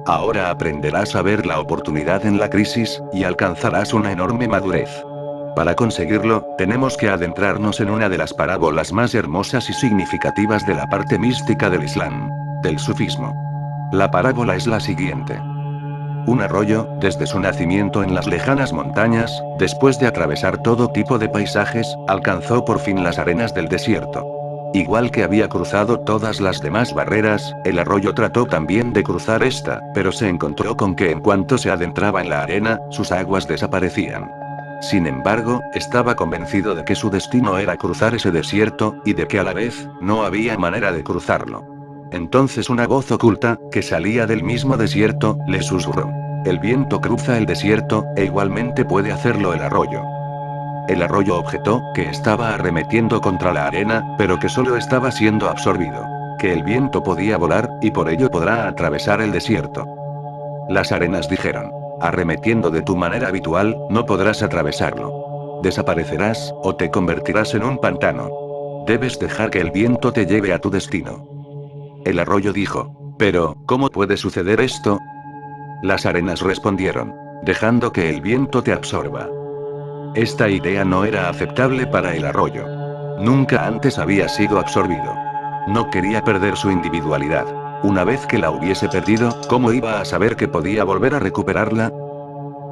Ahora aprenderás a ver la oportunidad en la crisis, y alcanzarás una enorme madurez. Para conseguirlo, tenemos que adentrarnos en una de las parábolas más hermosas y significativas de la parte mística del Islam, del sufismo. La parábola es la siguiente. Un arroyo, desde su nacimiento en las lejanas montañas, después de atravesar todo tipo de paisajes, alcanzó por fin las arenas del desierto. Igual que había cruzado todas las demás barreras, el arroyo trató también de cruzar esta, pero se encontró con que en cuanto se adentraba en la arena, sus aguas desaparecían. Sin embargo, estaba convencido de que su destino era cruzar ese desierto, y de que a la vez, no había manera de cruzarlo. Entonces una voz oculta, que salía del mismo desierto, le susurró. El viento cruza el desierto, e igualmente puede hacerlo el arroyo. El arroyo objetó, que estaba arremetiendo contra la arena, pero que solo estaba siendo absorbido. Que el viento podía volar, y por ello podrá atravesar el desierto. Las arenas dijeron. Arremetiendo de tu manera habitual, no podrás atravesarlo. Desaparecerás, o te convertirás en un pantano. Debes dejar que el viento te lleve a tu destino. El arroyo dijo. Pero, ¿cómo puede suceder esto? Las arenas respondieron. Dejando que el viento te absorba. Esta idea no era aceptable para el arroyo. Nunca antes había sido absorbido. No quería perder su individualidad. Una vez que la hubiese perdido, ¿cómo iba a saber que podía volver a recuperarla?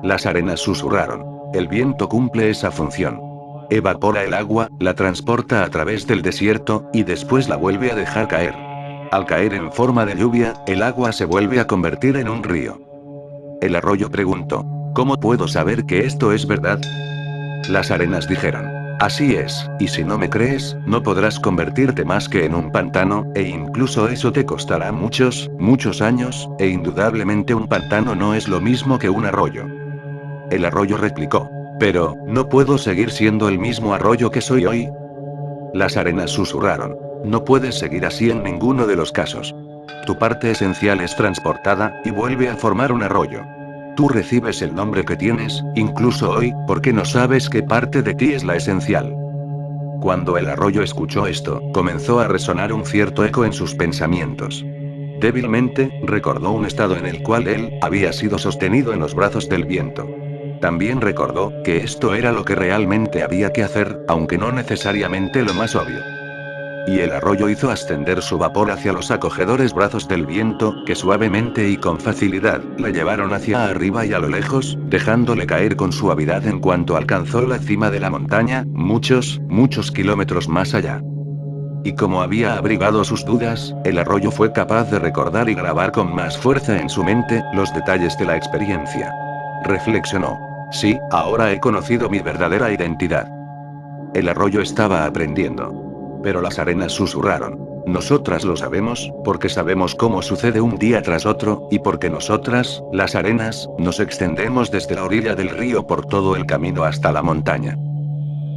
Las arenas susurraron. El viento cumple esa función. Evapora el agua, la transporta a través del desierto, y después la vuelve a dejar caer. Al caer en forma de lluvia, el agua se vuelve a convertir en un río. El arroyo preguntó. ¿Cómo puedo saber que esto es verdad? Las arenas dijeron. Así es, y si no me crees, no podrás convertirte más que en un pantano, e incluso eso te costará muchos, muchos años, e indudablemente un pantano no es lo mismo que un arroyo. El arroyo replicó. Pero, ¿no puedo seguir siendo el mismo arroyo que soy hoy? Las arenas susurraron. No puedes seguir así en ninguno de los casos. Tu parte esencial es transportada, y vuelve a formar un arroyo. Tú recibes el nombre que tienes, incluso hoy, porque no sabes qué parte de ti es la esencial. Cuando el arroyo escuchó esto, comenzó a resonar un cierto eco en sus pensamientos. Débilmente, recordó un estado en el cual él había sido sostenido en los brazos del viento. También recordó que esto era lo que realmente había que hacer, aunque no necesariamente lo más obvio. Y el arroyo hizo ascender su vapor hacia los acogedores brazos del viento, que suavemente y con facilidad, la llevaron hacia arriba y a lo lejos, dejándole caer con suavidad en cuanto alcanzó la cima de la montaña, muchos, muchos kilómetros más allá. Y como había abrigado sus dudas, el arroyo fue capaz de recordar y grabar con más fuerza en su mente, los detalles de la experiencia. Reflexionó. Sí, ahora he conocido mi verdadera identidad. El arroyo estaba aprendiendo. Pero las arenas susurraron. Nosotras lo sabemos, porque sabemos cómo sucede un día tras otro, y porque nosotras, las arenas, nos extendemos desde la orilla del río por todo el camino hasta la montaña.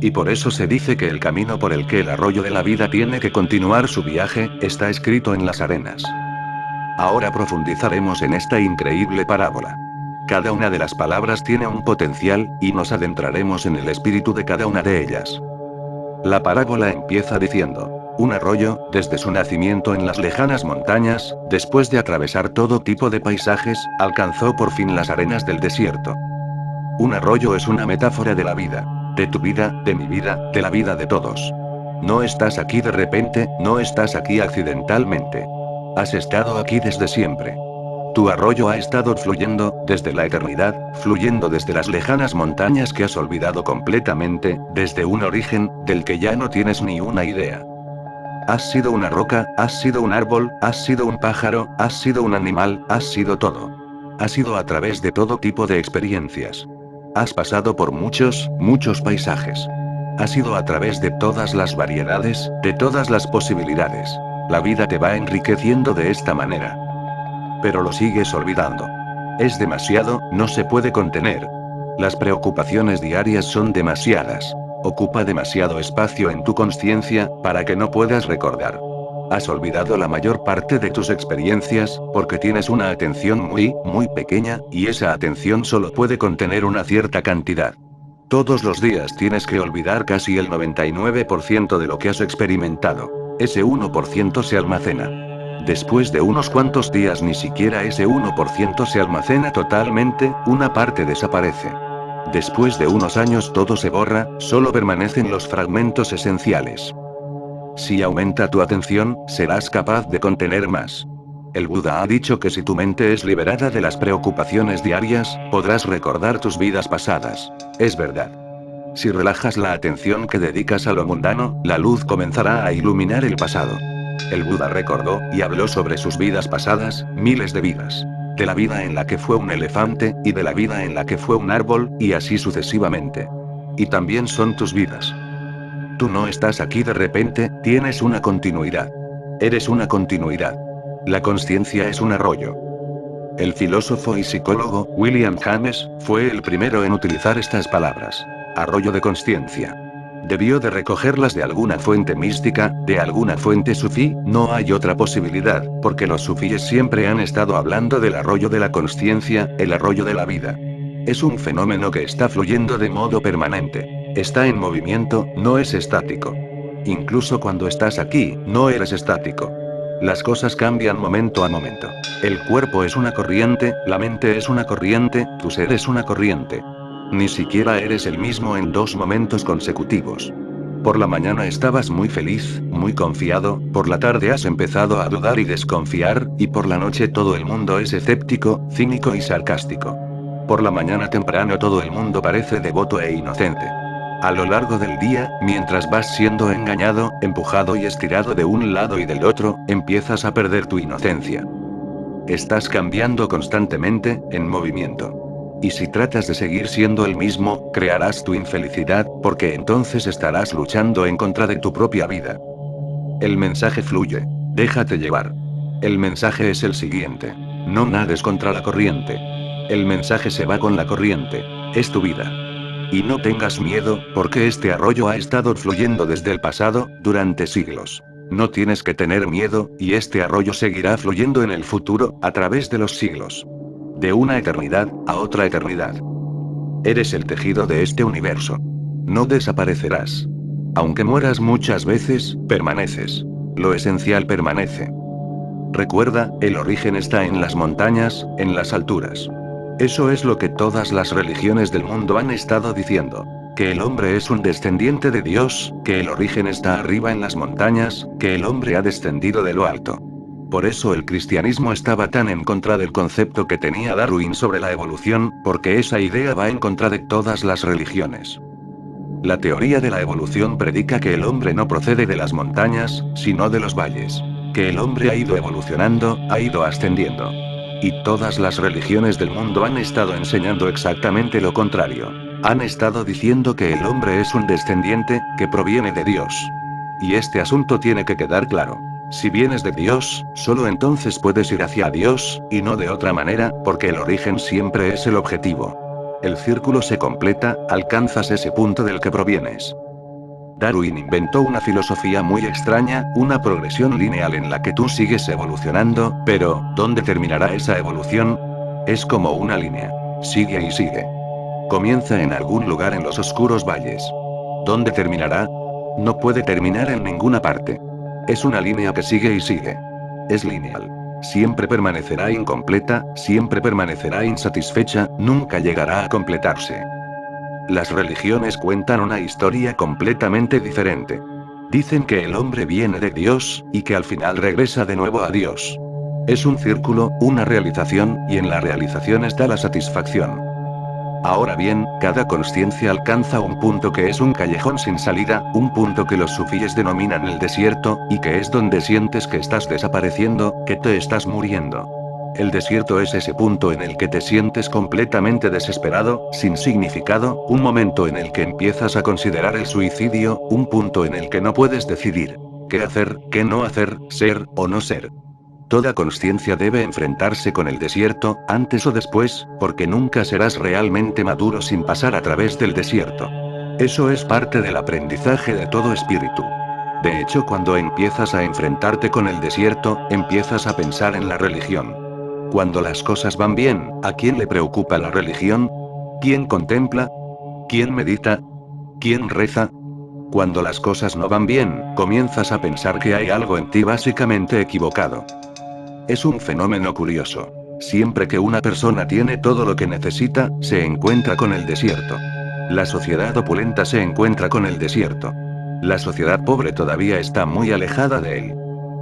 Y por eso se dice que el camino por el que el arroyo de la vida tiene que continuar su viaje, está escrito en las arenas. Ahora profundizaremos en esta increíble parábola. Cada una de las palabras tiene un potencial, y nos adentraremos en el espíritu de cada una de ellas. La parábola empieza diciendo. Un arroyo, desde su nacimiento en las lejanas montañas, después de atravesar todo tipo de paisajes, alcanzó por fin las arenas del desierto. Un arroyo es una metáfora de la vida. De tu vida, de mi vida, de la vida de todos. No estás aquí de repente, no estás aquí accidentalmente. Has estado aquí desde siempre. Tu arroyo ha estado fluyendo, desde la eternidad, fluyendo desde las lejanas montañas que has olvidado completamente, desde un origen, del que ya no tienes ni una idea. Has sido una roca, has sido un árbol, has sido un pájaro, has sido un animal, has sido todo. Has ido a través de todo tipo de experiencias. Has pasado por muchos, muchos paisajes. Has ido a través de todas las variedades, de todas las posibilidades. La vida te va enriqueciendo de esta manera. Pero lo sigues olvidando. Es demasiado, no se puede contener. Las preocupaciones diarias son demasiadas. Ocupa demasiado espacio en tu conciencia, para que no puedas recordar. Has olvidado la mayor parte de tus experiencias, porque tienes una atención muy, muy pequeña, y esa atención solo puede contener una cierta cantidad. Todos los días tienes que olvidar casi el 99% de lo que has experimentado. Ese 1% se almacena. Después de unos cuantos días ni siquiera ese 1% se almacena totalmente, una parte desaparece. Después de unos años todo se borra, solo permanecen los fragmentos esenciales. Si aumenta tu atención, serás capaz de contener más. El Buda ha dicho que si tu mente es liberada de las preocupaciones diarias, podrás recordar tus vidas pasadas. Es verdad. Si relajas la atención que dedicas a lo mundano, la luz comenzará a iluminar el pasado. El Buda recordó, y habló sobre sus vidas pasadas, miles de vidas. De la vida en la que fue un elefante, y de la vida en la que fue un árbol, y así sucesivamente. Y también son tus vidas. Tú no estás aquí de repente, tienes una continuidad. Eres una continuidad. La consciencia es un arroyo. El filósofo y psicólogo, William James, fue el primero en utilizar estas palabras. Arroyo de consciencia. Debió de recogerlas de alguna fuente mística, de alguna fuente sufí, no hay otra posibilidad, porque los sufíes siempre han estado hablando del arroyo de la consciencia, el arroyo de la vida. Es un fenómeno que está fluyendo de modo permanente. Está en movimiento, no es estático. Incluso cuando estás aquí, no eres estático. Las cosas cambian momento a momento. El cuerpo es una corriente, la mente es una corriente, tu ser es una corriente. Ni siquiera eres el mismo en dos momentos consecutivos. Por la mañana estabas muy feliz, muy confiado, por la tarde has empezado a dudar y desconfiar, y por la noche todo el mundo es escéptico, cínico y sarcástico. Por la mañana temprano todo el mundo parece devoto e inocente. A lo largo del día, mientras vas siendo engañado, empujado y estirado de un lado y del otro, empiezas a perder tu inocencia. Estás cambiando constantemente, en movimiento. Y si tratas de seguir siendo el mismo, crearás tu infelicidad, porque entonces estarás luchando en contra de tu propia vida. El mensaje fluye. Déjate llevar. El mensaje es el siguiente. No nades contra la corriente. El mensaje se va con la corriente. Es tu vida. Y no tengas miedo, porque este arroyo ha estado fluyendo desde el pasado, durante siglos. No tienes que tener miedo, y este arroyo seguirá fluyendo en el futuro, a través de los siglos. De una eternidad, a otra eternidad. Eres el tejido de este universo. No desaparecerás. Aunque mueras muchas veces, permaneces. Lo esencial permanece. Recuerda, el origen está en las montañas, en las alturas. Eso es lo que todas las religiones del mundo han estado diciendo. Que el hombre es un descendiente de Dios, que el origen está arriba en las montañas, que el hombre ha descendido de lo alto. Por eso el cristianismo estaba tan en contra del concepto que tenía Darwin sobre la evolución, porque esa idea va en contra de todas las religiones. La teoría de la evolución predica que el hombre no procede de las montañas, sino de los valles. Que el hombre ha ido evolucionando, ha ido ascendiendo. Y todas las religiones del mundo han estado enseñando exactamente lo contrario. Han estado diciendo que el hombre es un descendiente, que proviene de Dios. Y este asunto tiene que quedar claro. Si vienes de Dios, solo entonces puedes ir hacia Dios, y no de otra manera, porque el origen siempre es el objetivo. El círculo se completa, alcanzas ese punto del que provienes. Darwin inventó una filosofía muy extraña, una progresión lineal en la que tú sigues evolucionando, pero, ¿dónde terminará esa evolución? Es como una línea. Sigue y sigue. Comienza en algún lugar en los oscuros valles. ¿Dónde terminará? No puede terminar en ninguna parte. Es una línea que sigue y sigue. Es lineal. Siempre permanecerá incompleta, siempre permanecerá insatisfecha, nunca llegará a completarse. Las religiones cuentan una historia completamente diferente. Dicen que el hombre viene de Dios, y que al final regresa de nuevo a Dios. Es un círculo, una realización, y en la realización está la satisfacción. Ahora bien, cada consciencia alcanza un punto que es un callejón sin salida, un punto que los sufíes denominan el desierto, y que es donde sientes que estás desapareciendo, que te estás muriendo. El desierto es ese punto en el que te sientes completamente desesperado, sin significado, un momento en el que empiezas a considerar el suicidio, un punto en el que no puedes decidir qué hacer, qué no hacer, ser o no ser. Toda consciencia debe enfrentarse con el desierto, antes o después, porque nunca serás realmente maduro sin pasar a través del desierto. Eso es parte del aprendizaje de todo espíritu. De hecho, cuando empiezas a enfrentarte con el desierto, empiezas a pensar en la religión. Cuando las cosas van bien, ¿a quién le preocupa la religión? ¿Quién contempla? ¿Quién medita? ¿Quién reza? Cuando las cosas no van bien, comienzas a pensar que hay algo en ti básicamente equivocado. Es un fenómeno curioso. Siempre que una persona tiene todo lo que necesita, se encuentra con el desierto. La sociedad opulenta se encuentra con el desierto. La sociedad pobre todavía está muy alejada de él.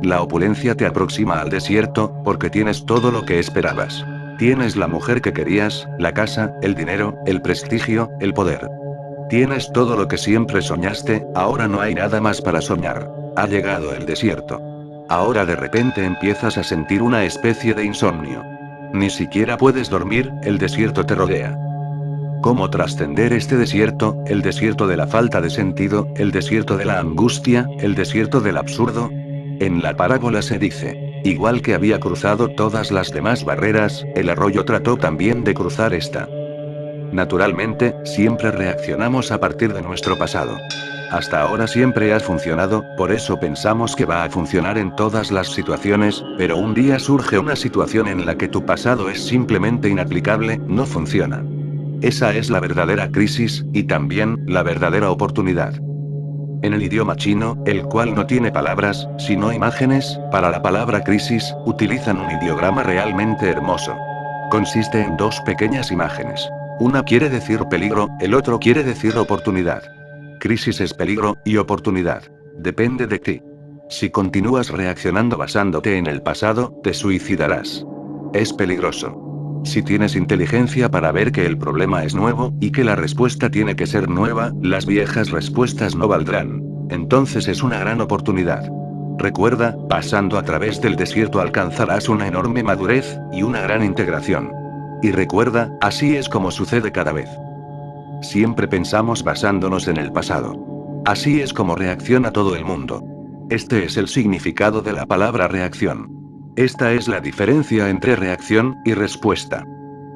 La opulencia te aproxima al desierto, porque tienes todo lo que esperabas. Tienes la mujer que querías, la casa, el dinero, el prestigio, el poder. Tienes todo lo que siempre soñaste, ahora no hay nada más para soñar. Ha llegado el desierto. Ahora de repente empiezas a sentir una especie de insomnio. Ni siquiera puedes dormir, el desierto te rodea. ¿Cómo trascender este desierto, el desierto de la falta de sentido, el desierto de la angustia, el desierto del absurdo? En la parábola se dice, igual que había cruzado todas las demás barreras, el arroyo trató también de cruzar esta. Naturalmente, siempre reaccionamos a partir de nuestro pasado. Hasta ahora siempre has funcionado, por eso pensamos que va a funcionar en todas las situaciones, pero un día surge una situación en la que tu pasado es simplemente inaplicable, no funciona. Esa es la verdadera crisis, y también, la verdadera oportunidad. En el idioma chino, el cual no tiene palabras, sino imágenes, para la palabra crisis, utilizan un ideograma realmente hermoso. Consiste en dos pequeñas imágenes. Una quiere decir peligro, el otro quiere decir oportunidad. Crisis es peligro, y oportunidad. Depende de ti. Si continúas reaccionando basándote en el pasado, te suicidarás. Es peligroso. Si tienes inteligencia para ver que el problema es nuevo, y que la respuesta tiene que ser nueva, las viejas respuestas no valdrán. Entonces es una gran oportunidad. Recuerda, pasando a través del desierto alcanzarás una enorme madurez, y una gran integración. Y recuerda, así es como sucede cada vez. Siempre pensamos basándonos en el pasado. Así es como reacciona todo el mundo. Este es el significado de la palabra reacción. Esta es la diferencia entre reacción y respuesta.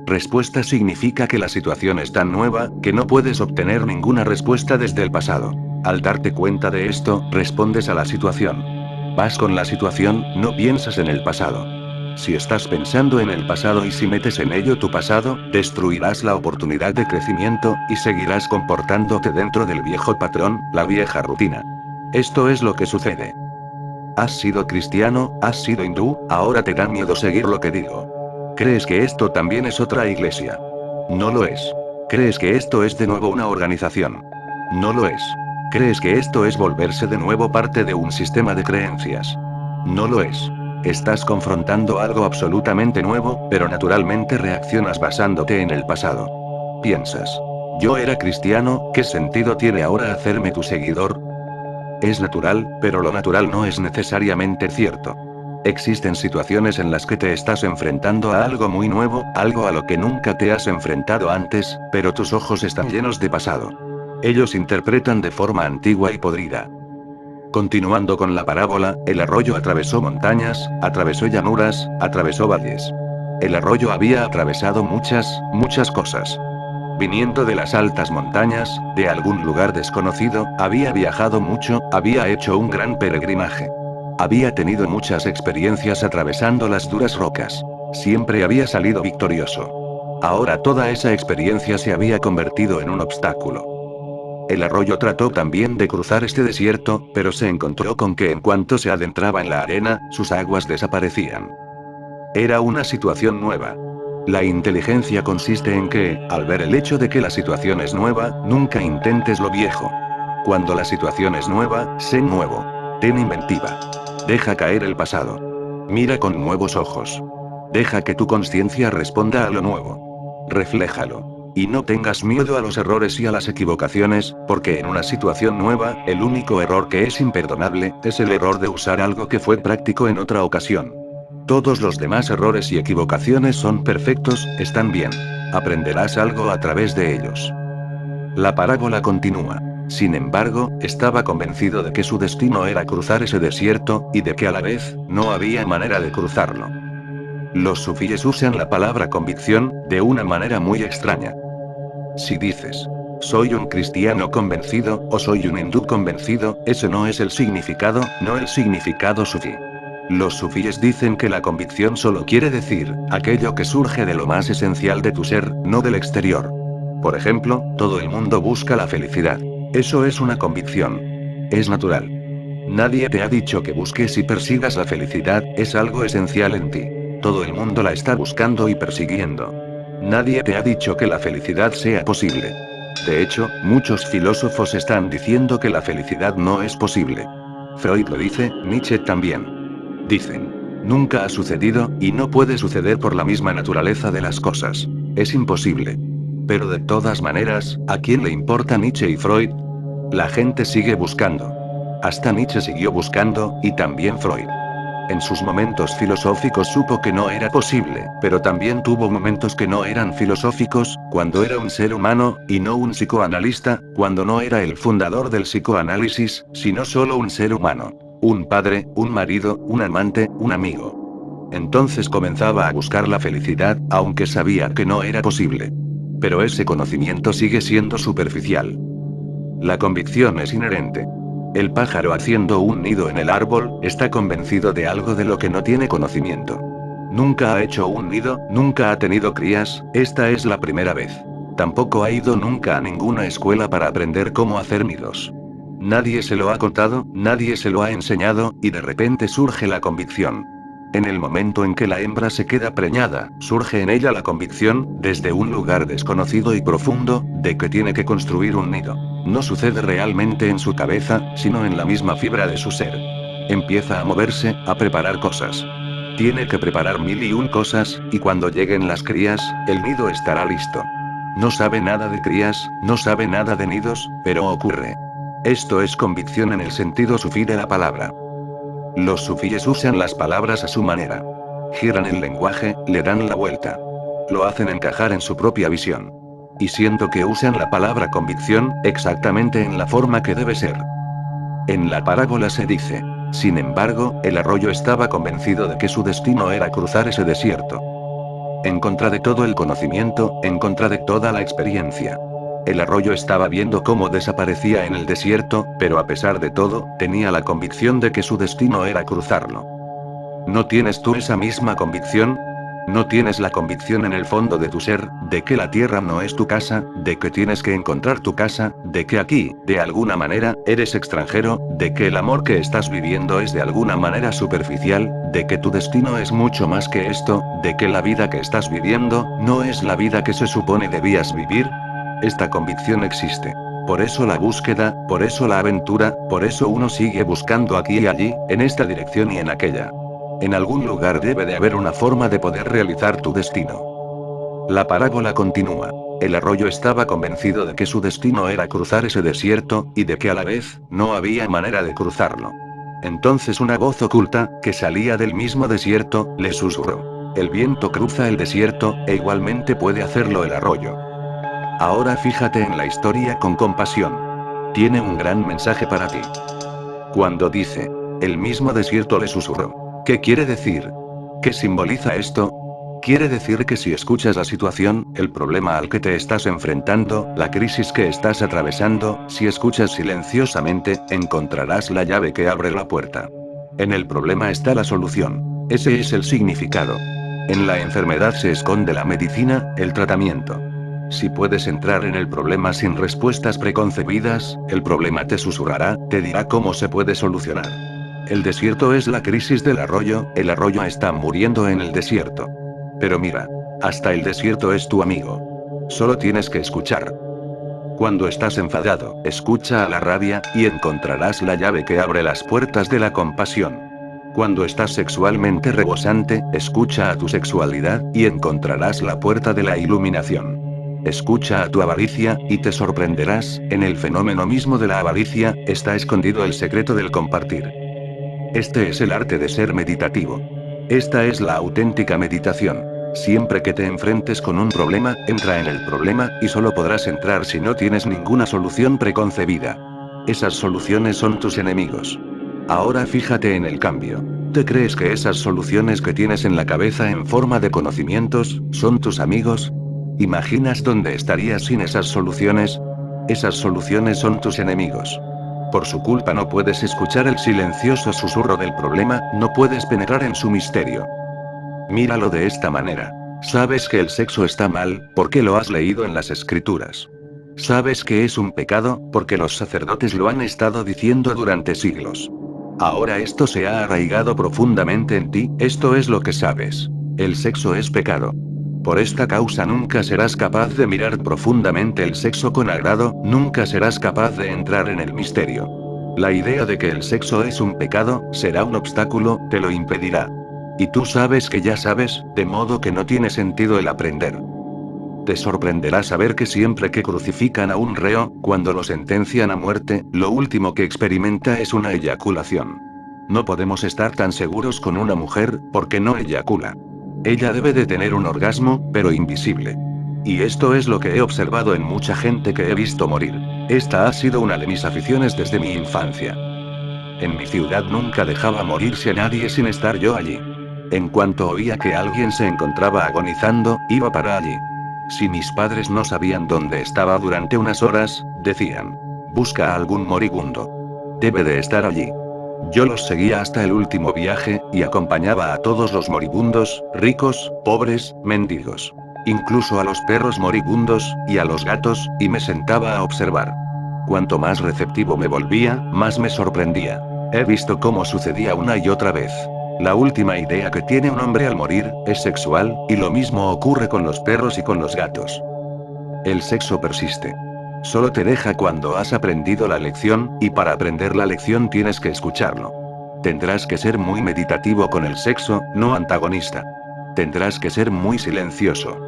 Respuesta significa que la situación es tan nueva, que no puedes obtener ninguna respuesta desde el pasado. Al darte cuenta de esto, respondes a la situación. Vas con la situación, no piensas en el pasado. Si estás pensando en el pasado y si metes en ello tu pasado, destruirás la oportunidad de crecimiento, y seguirás comportándote dentro del viejo patrón, la vieja rutina. Esto es lo que sucede. Has sido cristiano, has sido hindú, ahora te da miedo seguir lo que digo. ¿Crees que esto también es otra iglesia? No lo es. ¿Crees que esto es de nuevo una organización? No lo es. ¿Crees que esto es volverse de nuevo parte de un sistema de creencias? No lo es. Estás confrontando algo absolutamente nuevo, pero naturalmente reaccionas basándote en el pasado. Piensas. Yo era cristiano, ¿qué sentido tiene ahora hacerme tu seguidor? Es natural, pero lo natural no es necesariamente cierto. Existen situaciones en las que te estás enfrentando a algo muy nuevo, algo a lo que nunca te has enfrentado antes, pero tus ojos están llenos de pasado. Ellos interpretan de forma antigua y podrida. Continuando con la parábola, el arroyo atravesó montañas, atravesó llanuras, atravesó valles. El arroyo había atravesado muchas cosas. Viniendo de las altas montañas, de algún lugar desconocido, había viajado mucho, había hecho un gran peregrinaje. Había tenido muchas experiencias atravesando las duras rocas. Siempre había salido victorioso. Ahora toda esa experiencia se había convertido en un obstáculo. El arroyo trató también de cruzar este desierto, pero se encontró con que en cuanto se adentraba en la arena, sus aguas desaparecían. Era una situación nueva. La inteligencia consiste en que, al ver el hecho de que la situación es nueva, nunca intentes lo viejo. Cuando la situación es nueva, sé nuevo. Ten inventiva. Deja caer el pasado. Mira con nuevos ojos. Deja que tu conciencia responda a lo nuevo. Refléjalo. Y no tengas miedo a los errores y a las equivocaciones, porque en una situación nueva, el único error que es imperdonable, es el error de usar algo que fue práctico en otra ocasión. Todos los demás errores y equivocaciones son perfectos, están bien. Aprenderás algo a través de ellos. La parábola continúa. Sin embargo, estaba convencido de que su destino era cruzar ese desierto, y de que a la vez, no había manera de cruzarlo. Los sufíes usan la palabra convicción, de una manera muy extraña. Si dices, soy un cristiano convencido, o soy un hindú convencido, ese no es el significado, no el significado sufí. Los sufíes dicen que la convicción solo quiere decir, aquello que surge de lo más esencial de tu ser, no del exterior. Por ejemplo, todo el mundo busca la felicidad. Eso es una convicción. Es natural. Nadie te ha dicho que busques y persigas la felicidad, es algo esencial en ti. Todo el mundo la está buscando y persiguiendo. Nadie te ha dicho que la felicidad sea posible. De hecho, muchos filósofos están diciendo que la felicidad no es posible. Freud lo dice, Nietzsche también. Dicen. Nunca ha sucedido, y no puede suceder por la misma naturaleza de las cosas. Es imposible. Pero de todas maneras, ¿a quién le importa Nietzsche y Freud? La gente sigue buscando. Hasta Nietzsche siguió buscando, y también Freud. En sus momentos filosóficos supo que no era posible, pero también tuvo momentos que no eran filosóficos, cuando era un ser humano, y no un psicoanalista, cuando no era el fundador del psicoanálisis, sino solo un ser humano. Un padre, un marido, un amante, un amigo. Entonces comenzaba a buscar la felicidad, aunque sabía que no era posible. Pero ese conocimiento sigue siendo superficial. La convicción es inherente. El pájaro haciendo un nido en el árbol, está convencido de algo de lo que no tiene conocimiento. Nunca ha hecho un nido, nunca ha tenido crías, esta es la primera vez. Tampoco ha ido nunca a ninguna escuela para aprender cómo hacer nidos. Nadie se lo ha contado, nadie se lo ha enseñado, y de repente surge la convicción. En el momento en que la hembra se queda preñada, surge en ella la convicción, desde un lugar desconocido y profundo, de que tiene que construir un nido. No sucede realmente en su cabeza, sino en la misma fibra de su ser. Empieza a moverse, a preparar cosas. Tiene que preparar mil y un cosas, y cuando lleguen las crías, el nido estará listo. No sabe nada de crías, no sabe nada de nidos, pero ocurre. Esto es convicción en el sentido sufí de la palabra. Los sufíes usan las palabras a su manera. Giran el lenguaje, le dan la vuelta. Lo hacen encajar en su propia visión. Y siento que usan la palabra convicción, exactamente en la forma que debe ser. En la parábola se dice. Sin embargo, el arroyo estaba convencido de que su destino era cruzar ese desierto. En contra de todo el conocimiento, en contra de toda la experiencia. El arroyo estaba viendo cómo desaparecía en el desierto, pero a pesar de todo, tenía la convicción de que su destino era cruzarlo. ¿No tienes tú esa misma convicción? ¿No tienes la convicción en el fondo de tu ser, de que la tierra no es tu casa, de que tienes que encontrar tu casa, de que aquí, de alguna manera, eres extranjero, de que el amor que estás viviendo es de alguna manera superficial, de que tu destino es mucho más que esto, de que la vida que estás viviendo, no es la vida que se supone debías vivir? Esta convicción existe. Por eso la búsqueda, por eso la aventura, por eso uno sigue buscando aquí y allí, en esta dirección y en aquella. En algún lugar debe de haber una forma de poder realizar tu destino. La parábola continúa. El arroyo estaba convencido de que su destino era cruzar ese desierto, y de que a la vez, no había manera de cruzarlo. Entonces una voz oculta, que salía del mismo desierto, le susurró. El viento cruza el desierto, e igualmente puede hacerlo el arroyo. Ahora fíjate en la historia con compasión. Tiene un gran mensaje para ti. Cuando dice, el mismo desierto le susurró. ¿Qué quiere decir? ¿Qué simboliza esto? Quiere decir que si escuchas la situación, el problema al que te estás enfrentando, la crisis que estás atravesando, si escuchas silenciosamente, encontrarás la llave que abre la puerta. En el problema está la solución. Ese es el significado. En la enfermedad se esconde la medicina, el tratamiento. Si puedes entrar en el problema sin respuestas preconcebidas, el problema te susurrará, te dirá cómo se puede solucionar. El desierto es la crisis del arroyo, el arroyo está muriendo en el desierto. Pero mira, hasta el desierto es tu amigo. Solo tienes que escuchar. Cuando estás enfadado, escucha a la rabia, y encontrarás la llave que abre las puertas de la compasión. Cuando estás sexualmente rebosante, escucha a tu sexualidad, y encontrarás la puerta de la iluminación. Escucha a tu avaricia, y te sorprenderás, en el fenómeno mismo de la avaricia, está escondido el secreto del compartir. Este es el arte de ser meditativo. Esta es la auténtica meditación. Siempre que te enfrentes con un problema, entra en el problema, y solo podrás entrar si no tienes ninguna solución preconcebida. Esas soluciones son tus enemigos. Ahora fíjate en el cambio. ¿Te crees que esas soluciones que tienes en la cabeza en forma de conocimientos, son tus amigos? ¿Imaginas dónde estarías sin esas soluciones? Esas soluciones son tus enemigos. Por su culpa no puedes escuchar el silencioso susurro del problema, no puedes penetrar en su misterio. Míralo de esta manera. Sabes que el sexo está mal, porque lo has leído en las escrituras. Sabes que es un pecado, porque los sacerdotes lo han estado diciendo durante siglos. Ahora esto se ha arraigado profundamente en ti, esto es lo que sabes. El sexo es pecado. Por esta causa nunca serás capaz de mirar profundamente el sexo con agrado, nunca serás capaz de entrar en el misterio. La idea de que el sexo es un pecado, será un obstáculo, te lo impedirá. Y tú sabes que ya sabes, de modo que no tiene sentido el aprender. Te sorprenderá saber que siempre que crucifican a un reo, cuando lo sentencian a muerte, lo último que experimenta es una eyaculación. No podemos estar tan seguros con una mujer, porque no eyacula. Ella debe de tener un orgasmo, pero invisible. Y esto es lo que he observado en mucha gente que he visto morir. Esta ha sido una de mis aficiones desde mi infancia. En mi ciudad nunca dejaba morirse a nadie sin estar yo allí. En cuanto oía que alguien se encontraba agonizando, iba para allí. Si mis padres no sabían dónde estaba durante unas horas, decían: busca a algún moribundo. Debe de estar allí. Yo los seguía hasta el último viaje, y acompañaba a todos los moribundos, ricos, pobres, mendigos. Incluso a los perros moribundos, y a los gatos, y me sentaba a observar. Cuanto más receptivo me volvía, más me sorprendía. He visto cómo sucedía una y otra vez. La última idea que tiene un hombre al morir, es sexual, y lo mismo ocurre con los perros y con los gatos. El sexo persiste. Solo te deja cuando has aprendido la lección, y para aprender la lección tienes que escucharlo. Tendrás que ser muy meditativo con el sexo, no antagonista. Tendrás que ser muy silencioso.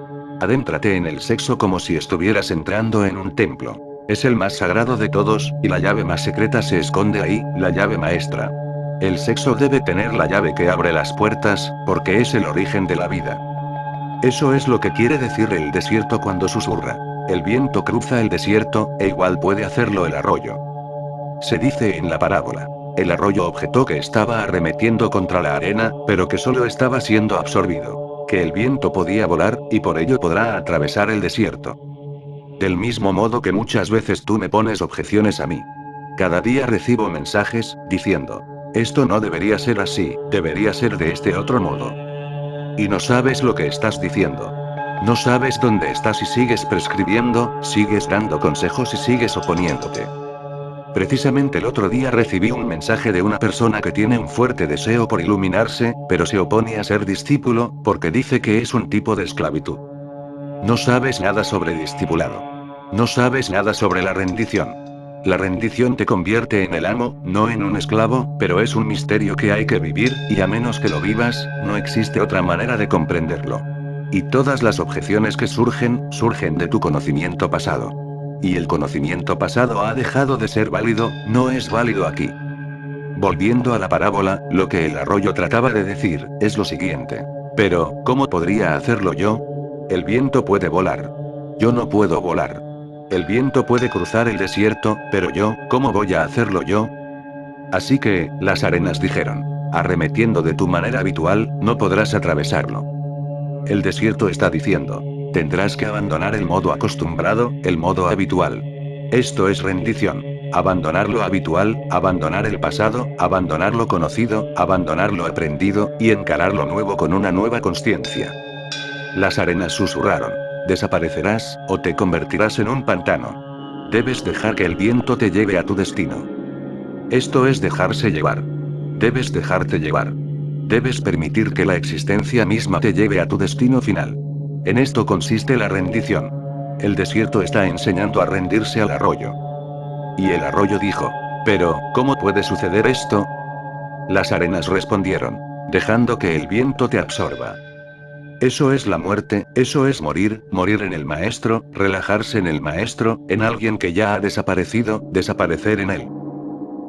Adéntrate en el sexo como si estuvieras entrando en un templo. Es el más sagrado de todos, y la llave más secreta se esconde ahí, la llave maestra. El sexo debe tener la llave que abre las puertas, porque es el origen de la vida. Eso es lo que quiere decir el desierto cuando susurra. El viento cruza el desierto, e igual puede hacerlo el arroyo. Se dice en la parábola. El arroyo objetó que estaba arremetiendo contra la arena, pero que solo estaba siendo absorbido. Que el viento podía volar, y por ello podrá atravesar el desierto. Del mismo modo que muchas veces tú me pones objeciones a mí. Cada día recibo mensajes, diciendo: esto no debería ser así, debería ser de este otro modo. Y no sabes lo que estás diciendo. No sabes dónde estás y sigues prescribiendo, sigues dando consejos y sigues oponiéndote. Precisamente el otro día recibí un mensaje de una persona que tiene un fuerte deseo por iluminarse, pero se opone a ser discípulo, porque dice que es un tipo de esclavitud. No sabes nada sobre discipulado. No sabes nada sobre la rendición. La rendición te convierte en el amo, no en un esclavo, pero es un misterio que hay que vivir, y a menos que lo vivas, no existe otra manera de comprenderlo. Y todas las objeciones que surgen, surgen de tu conocimiento pasado. Y el conocimiento pasado ha dejado de ser válido, no es válido aquí. Volviendo a la parábola, lo que el arroyo trataba de decir, es lo siguiente. Pero, ¿cómo podría hacerlo yo? El viento puede volar. Yo no puedo volar. El viento puede cruzar el desierto, pero yo, ¿cómo voy a hacerlo yo? Así que, las arenas dijeron: arremetiendo de tu manera habitual, no podrás atravesarlo. El desierto está diciendo: tendrás que abandonar el modo acostumbrado, el modo habitual. Esto es rendición. Abandonar lo habitual, abandonar el pasado, abandonar lo conocido, abandonar lo aprendido, y encarar lo nuevo con una nueva conciencia. Las arenas susurraron: desaparecerás, o te convertirás en un pantano. Debes dejar que el viento te lleve a tu destino. Esto es dejarse llevar. Debes dejarte llevar. Debes permitir que la existencia misma te lleve a tu destino final. En esto consiste la rendición. El desierto está enseñando a rendirse al arroyo. Y el arroyo dijo: pero, ¿cómo puede suceder esto? Las arenas respondieron: dejando que el viento te absorba. Eso es la muerte, eso es morir, morir en el maestro, relajarse en el maestro, en alguien que ya ha desaparecido, desaparecer en él.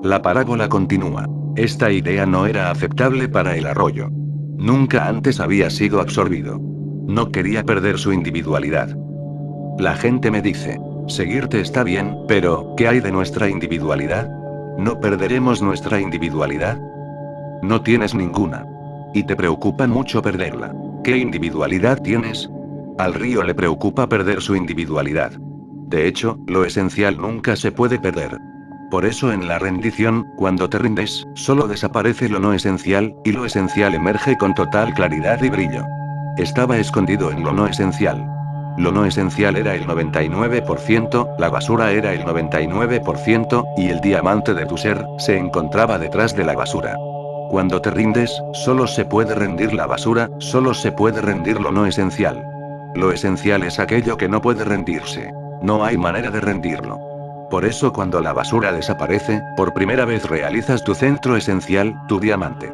La parábola continúa. Esta idea no era aceptable para el arroyo. Nunca antes había sido absorbido. No quería perder su individualidad. La gente me dice: seguirte está bien, pero, ¿qué hay de nuestra individualidad? ¿No perderemos nuestra individualidad? No tienes ninguna. Y te preocupa mucho perderla. ¿Qué individualidad tienes? Al río le preocupa perder su individualidad. De hecho, lo esencial nunca se puede perder. Por eso en la rendición, cuando te rindes, solo desaparece lo no esencial, y lo esencial emerge con total claridad y brillo. Estaba escondido en lo no esencial. Lo no esencial era el 99%, la basura era el 99%, y el diamante de tu ser se encontraba detrás de la basura. Cuando te rindes, solo se puede rendir la basura, solo se puede rendir lo no esencial. Lo esencial es aquello que no puede rendirse. No hay manera de rendirlo. Por eso cuando la basura desaparece, por primera vez realizas tu centro esencial, tu diamante.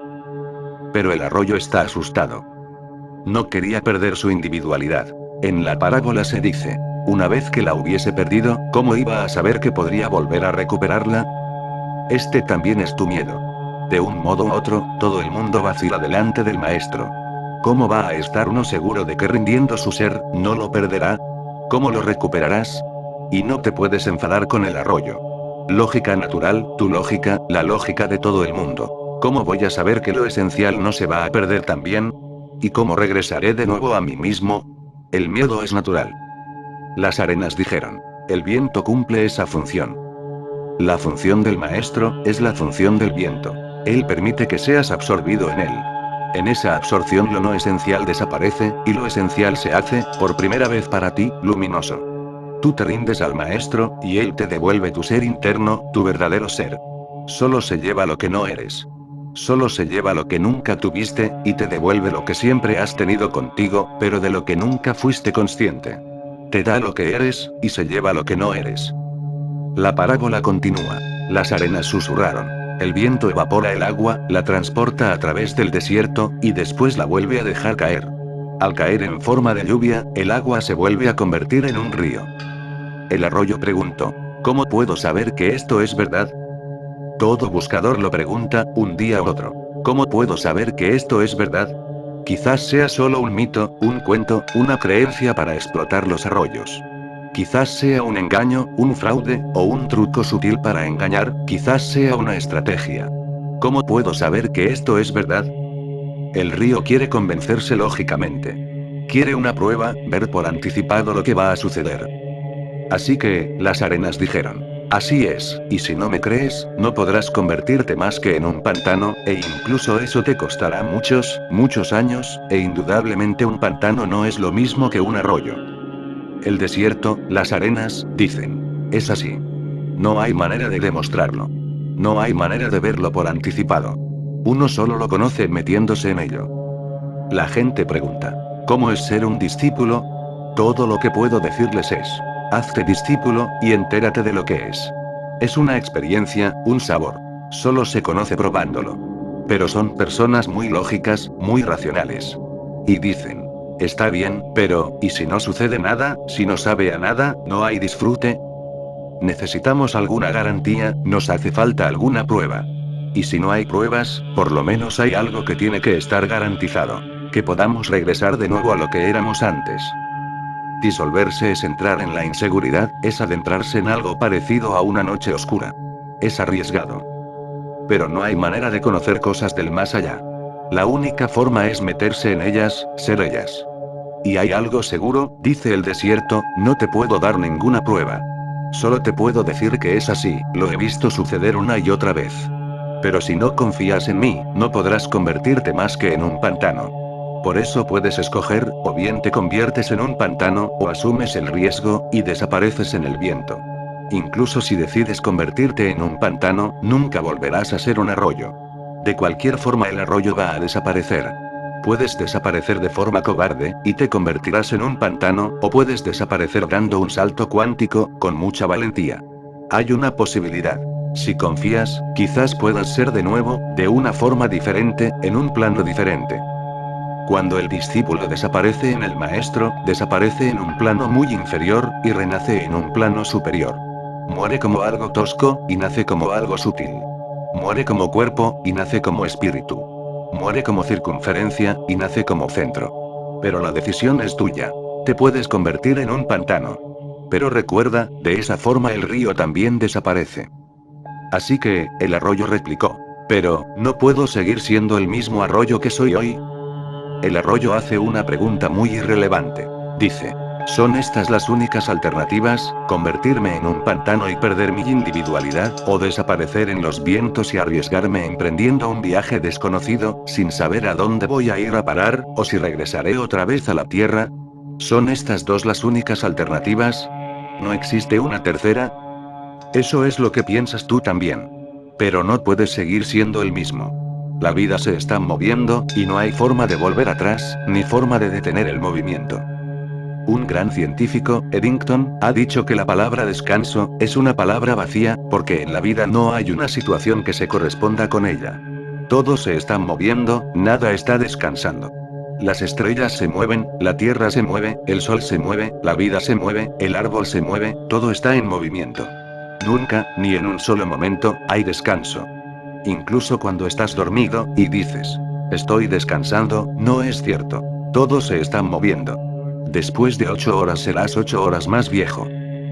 Pero el arroyo está asustado. No quería perder su individualidad. En la parábola se dice, una vez que la hubiese perdido, ¿cómo iba a saber que podría volver a recuperarla? Este también es tu miedo. De un modo u otro, todo el mundo vacila delante del maestro. ¿Cómo va a estar uno seguro de que rindiendo su ser, no lo perderá? ¿Cómo lo recuperarás? Y no te puedes enfadar con el arroyo. Lógica natural, tu lógica, la lógica de todo el mundo. ¿Cómo voy a saber que lo esencial no se va a perder también? ¿Y cómo regresaré de nuevo a mí mismo? El miedo es natural. Las arenas dijeron. El viento cumple esa función. La función del maestro, es la función del viento. Él permite que seas absorbido en él. En esa absorción lo no esencial desaparece, y lo esencial se hace, por primera vez para ti, luminoso. Tú te rindes al maestro, y él te devuelve tu ser interno, tu verdadero ser. Solo se lleva lo que no eres. Solo se lleva lo que nunca tuviste, y te devuelve lo que siempre has tenido contigo, pero de lo que nunca fuiste consciente. Te da lo que eres, y se lleva lo que no eres. La parábola continúa. Las arenas susurraron. El viento evapora el agua, la transporta a través del desierto, y después la vuelve a dejar caer. Al caer en forma de lluvia, el agua se vuelve a convertir en un río. El arroyo preguntó. ¿Cómo puedo saber que esto es verdad? Todo buscador lo pregunta, un día u otro. ¿Cómo puedo saber que esto es verdad? Quizás sea solo un mito, un cuento, una creencia para explotar los arroyos. Quizás sea un engaño, un fraude, o un truco sutil para engañar, quizás sea una estrategia. ¿Cómo puedo saber que esto es verdad? El río quiere convencerse lógicamente. Quiere una prueba, ver por anticipado lo que va a suceder. Así que, las arenas dijeron. Así es, y si no me crees, no podrás convertirte más que en un pantano, e incluso eso te costará muchos, muchos años, e indudablemente un pantano no es lo mismo que un arroyo. El desierto, las arenas, dicen. Es así. No hay manera de demostrarlo. No hay manera de verlo por anticipado. Uno solo lo conoce metiéndose en ello. La gente pregunta. ¿Cómo es ser un discípulo? Todo lo que puedo decirles es. Hazte discípulo, y entérate de lo que es. Es una experiencia, un sabor. Solo se conoce probándolo. Pero son personas muy lógicas, muy racionales. Y dicen. Está bien, pero, ¿y si no sucede nada, si no sabe a nada, no hay disfrute? Necesitamos alguna garantía, nos hace falta alguna prueba. Y si no hay pruebas, por lo menos hay algo que tiene que estar garantizado. Que podamos regresar de nuevo a lo que éramos antes. Disolverse es entrar en la inseguridad, es adentrarse en algo parecido a una noche oscura. Es arriesgado. Pero no hay manera de conocer cosas del más allá. La única forma es meterse en ellas, ser ellas. Y hay algo seguro, dice el desierto, no te puedo dar ninguna prueba. Solo te puedo decir que es así, lo he visto suceder una y otra vez. Pero si no confías en mí, no podrás convertirte más que en un pantano. Por eso puedes escoger, o bien te conviertes en un pantano, o asumes el riesgo, y desapareces en el viento. Incluso si decides convertirte en un pantano, nunca volverás a ser un arroyo. De cualquier forma el arroyo va a desaparecer. Puedes desaparecer de forma cobarde, y te convertirás en un pantano, o puedes desaparecer dando un salto cuántico, con mucha valentía. Hay una posibilidad. Si confías, quizás puedas ser de nuevo, de una forma diferente, en un plano diferente. Cuando el discípulo desaparece en el maestro, desaparece en un plano muy inferior, y renace en un plano superior. Muere como algo tosco, y nace como algo sutil. Muere como cuerpo, y nace como espíritu. Muere como circunferencia, y nace como centro. Pero la decisión es tuya. Te puedes convertir en un pantano. Pero recuerda, de esa forma el río también desaparece. Así que, el arroyo replicó. Pero, ¿no puedo seguir siendo el mismo arroyo que soy hoy? El arroyo hace una pregunta muy irrelevante. Dice. ¿Son estas las únicas alternativas, convertirme en un pantano y perder mi individualidad, o desaparecer en los vientos y arriesgarme emprendiendo un viaje desconocido, sin saber a dónde voy a ir a parar, o si regresaré otra vez a la tierra? ¿Son estas dos las únicas alternativas? ¿No existe una tercera? Eso es lo que piensas tú también. Pero no puedes seguir siendo el mismo. La vida se está moviendo, y no hay forma de volver atrás, ni forma de detener el movimiento. Un gran científico, Eddington, ha dicho que la palabra descanso es una palabra vacía, porque en la vida no hay una situación que se corresponda con ella. Todo se está moviendo, nada está descansando. Las estrellas se mueven, la tierra se mueve, el sol se mueve, la vida se mueve, el árbol se mueve, todo está en movimiento. Nunca, ni en un solo momento, hay descanso. Incluso cuando estás dormido, y dices, estoy descansando, no es cierto. Todo se está moviendo. Después de 8 horas serás 8 horas más viejo.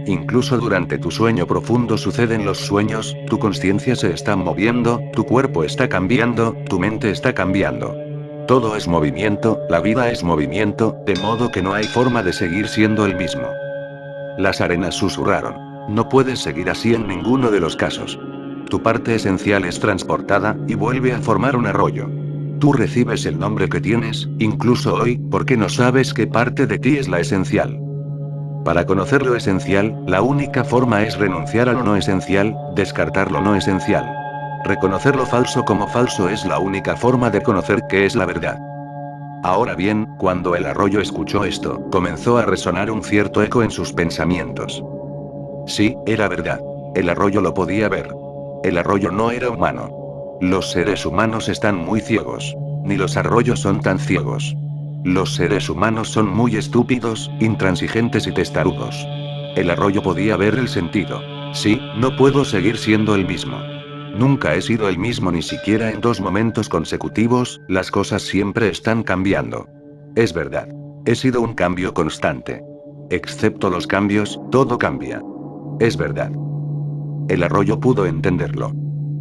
Incluso durante tu sueño profundo suceden los sueños, tu conciencia se está moviendo, tu cuerpo está cambiando, tu mente está cambiando. Todo es movimiento, la vida es movimiento, de modo que no hay forma de seguir siendo el mismo. Las arenas susurraron. No puedes seguir así en ninguno de los casos. Tu parte esencial es transportada, y vuelve a formar un arroyo. Tú recibes el nombre que tienes, incluso hoy, porque no sabes qué parte de ti es la esencial. Para conocer lo esencial, la única forma es renunciar a lo no esencial, descartar lo no esencial. Reconocer lo falso como falso es la única forma de conocer qué es la verdad. Ahora bien, cuando el arroyo escuchó esto, comenzó a resonar un cierto eco en sus pensamientos. Sí, era verdad. El arroyo lo podía ver. El arroyo no era humano. Los seres humanos están muy ciegos. Ni los arroyos son tan ciegos. Los seres humanos son muy estúpidos, intransigentes y testarudos. El arroyo podía ver el sentido. Sí, no puedo seguir siendo el mismo. Nunca he sido el mismo ni siquiera en 2 momentos consecutivos, las cosas siempre están cambiando. Es verdad. He sido un cambio constante. Excepto los cambios, todo cambia. Es verdad. El arroyo pudo entenderlo.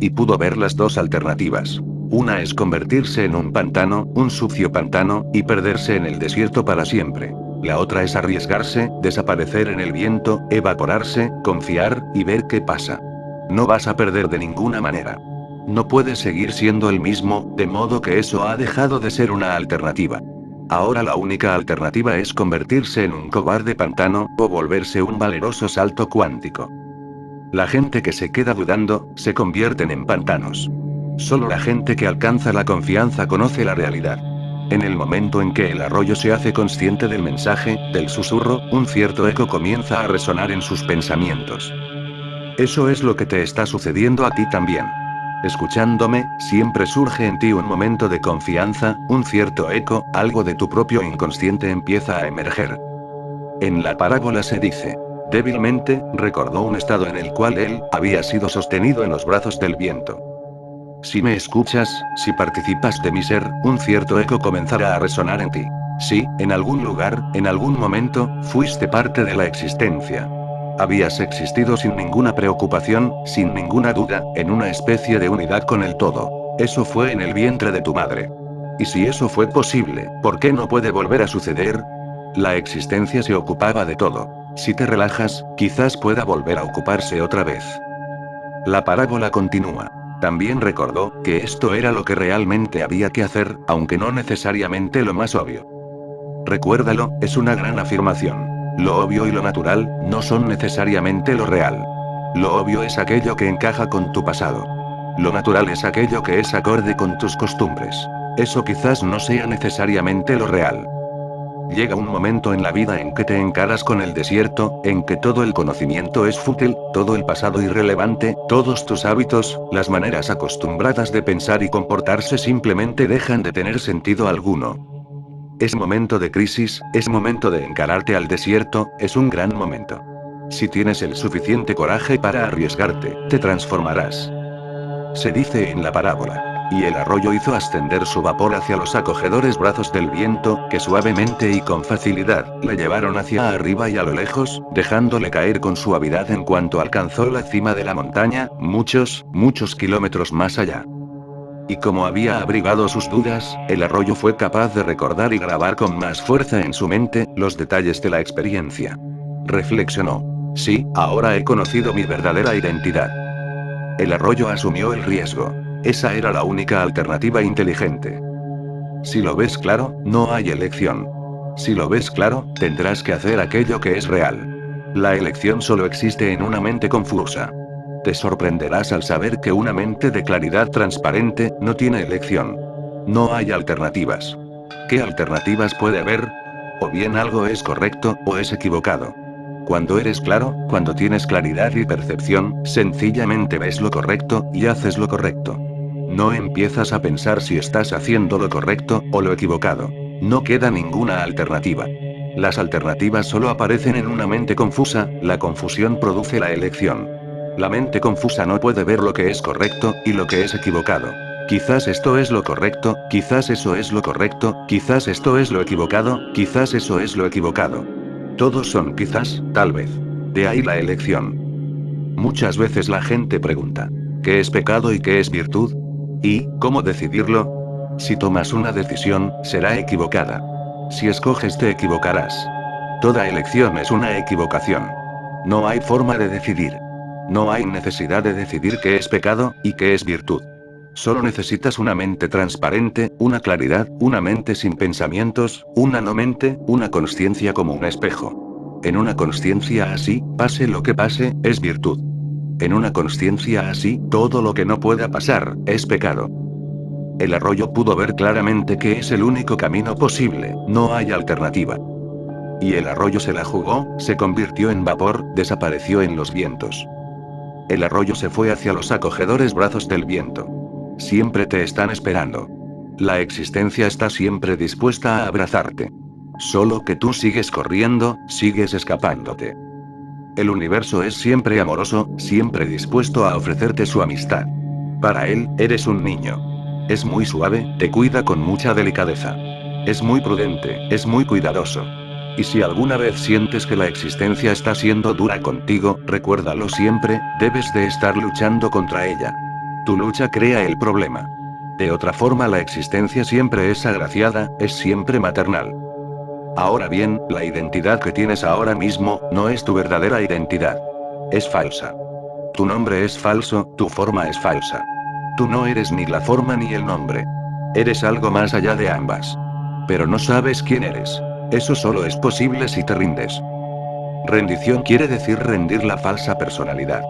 Y pudo ver las dos alternativas. Una es convertirse en un pantano, un sucio pantano, y perderse en el desierto para siempre. La otra es arriesgarse, desaparecer en el viento, evaporarse, confiar, y ver qué pasa. No vas a perder de ninguna manera. No puedes seguir siendo el mismo, de modo que eso ha dejado de ser una alternativa. Ahora la única alternativa es convertirse en un cobarde pantano, o volverse un valeroso salto cuántico. La gente que se queda dudando, se convierten en pantanos. Solo la gente que alcanza la confianza conoce la realidad. En el momento en que el arroyo se hace consciente del mensaje, del susurro, un cierto eco comienza a resonar en sus pensamientos. Eso es lo que te está sucediendo a ti también. Escuchándome, siempre surge en ti un momento de confianza, un cierto eco, algo de tu propio inconsciente empieza a emerger. En la parábola se dice, débilmente, recordó un estado en el cual él había sido sostenido en los brazos del viento. Si me escuchas, si participas de mi ser, un cierto eco comenzará a resonar en ti. Sí, en algún lugar, en algún momento, fuiste parte de la existencia. Habías existido sin ninguna preocupación, sin ninguna duda, en una especie de unidad con el todo. Eso fue en el vientre de tu madre. Y si eso fue posible, ¿por qué no puede volver a suceder? La existencia se ocupaba de todo. Si te relajas, quizás pueda volver a ocuparse otra vez. La parábola continúa. También recordó que esto era lo que realmente había que hacer, aunque no necesariamente lo más obvio. Recuérdalo, es una gran afirmación. Lo obvio y lo natural no son necesariamente lo real. Lo obvio es aquello que encaja con tu pasado. Lo natural es aquello que es acorde con tus costumbres. Eso quizás no sea necesariamente lo real. Llega un momento en la vida en que te encaras con el desierto, en que todo el conocimiento es fútil, todo el pasado irrelevante, todos tus hábitos, las maneras acostumbradas de pensar y comportarse simplemente dejan de tener sentido alguno. Es momento de crisis, es momento de encararte al desierto, es un gran momento. Si tienes el suficiente coraje para arriesgarte, te transformarás. Se dice en la parábola. Y el arroyo hizo ascender su vapor hacia los acogedores brazos del viento, que suavemente y con facilidad, le llevaron hacia arriba y a lo lejos, dejándole caer con suavidad en cuanto alcanzó la cima de la montaña, muchos, muchos kilómetros más allá. Y como había abrigado sus dudas, el arroyo fue capaz de recordar y grabar con más fuerza en su mente, los detalles de la experiencia. Reflexionó. Sí, ahora he conocido mi verdadera identidad. El arroyo asumió el riesgo. Esa era la única alternativa inteligente. Si lo ves claro, no hay elección. Si lo ves claro, tendrás que hacer aquello que es real. La elección solo existe en una mente confusa. Te sorprenderás al saber que una mente de claridad transparente no tiene elección. No hay alternativas. ¿Qué alternativas puede haber? O bien algo es correcto, o es equivocado. Cuando eres claro, cuando tienes claridad y percepción, sencillamente ves lo correcto, y haces lo correcto. No empiezas a pensar si estás haciendo lo correcto, o lo equivocado. No queda ninguna alternativa. Las alternativas solo aparecen en una mente confusa, la confusión produce la elección. La mente confusa no puede ver lo que es correcto, y lo que es equivocado. Quizás esto es lo correcto, quizás eso es lo correcto, quizás esto es lo equivocado, quizás eso es lo equivocado. Todos son quizás, tal vez. De ahí la elección. Muchas veces la gente pregunta, ¿qué es pecado y qué es virtud? ¿Y cómo decidirlo? Si tomas una decisión, será equivocada. Si escoges, te equivocarás. Toda elección es una equivocación. No hay forma de decidir. No hay necesidad de decidir qué es pecado y qué es virtud. Solo necesitas una mente transparente, una claridad, una mente sin pensamientos, una no mente, una consciencia como un espejo. En una consciencia así, pase lo que pase, es virtud. En una consciencia así, todo lo que no pueda pasar, es pecado. El arroyo pudo ver claramente que es el único camino posible, no hay alternativa. Y el arroyo se la jugó, se convirtió en vapor, desapareció en los vientos. El arroyo se fue hacia los acogedores brazos del viento. Siempre te están esperando. La existencia está siempre dispuesta a abrazarte. Solo que tú sigues corriendo, sigues escapándote. El universo es siempre amoroso, siempre dispuesto a ofrecerte su amistad. Para él, eres un niño. Es muy suave, te cuida con mucha delicadeza. Es muy prudente, es muy cuidadoso. Y si alguna vez sientes que la existencia está siendo dura contigo, recuérdalo siempre, debes de estar luchando contra ella. Tu lucha crea el problema. De otra forma, la existencia siempre es agraciada, es siempre maternal. Ahora bien, la identidad que tienes ahora mismo, no es tu verdadera identidad. Es falsa. Tu nombre es falso, tu forma es falsa. Tú no eres ni la forma ni el nombre. Eres algo más allá de ambas. Pero no sabes quién eres. Eso solo es posible si te rindes. Rendición quiere decir rendir la falsa personalidad.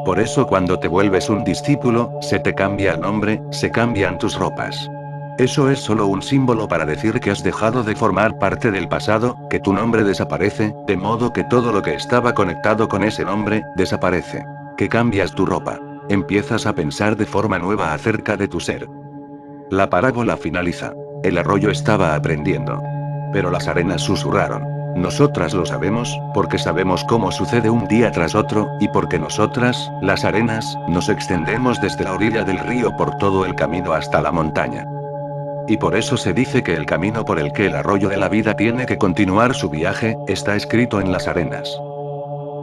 Por eso cuando te vuelves un discípulo, se te cambia el nombre, se cambian tus ropas. Eso es solo un símbolo para decir que has dejado de formar parte del pasado, que tu nombre desaparece, de modo que todo lo que estaba conectado con ese nombre, desaparece. Que cambias tu ropa. Empiezas a pensar de forma nueva acerca de tu ser. La parábola finaliza. El arroyo estaba aprendiendo. Pero las arenas susurraron. Nosotras lo sabemos, porque sabemos cómo sucede un día tras otro, y porque nosotras, las arenas, nos extendemos desde la orilla del río por todo el camino hasta la montaña. Y por eso se dice que el camino por el que el arroyo de la vida tiene que continuar su viaje, está escrito en las arenas.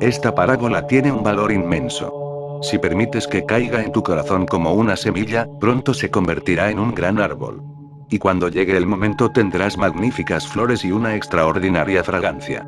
Esta parábola tiene un valor inmenso. Si permites que caiga en tu corazón como una semilla, pronto se convertirá en un gran árbol. Y cuando llegue el momento tendrás magníficas flores y una extraordinaria fragancia.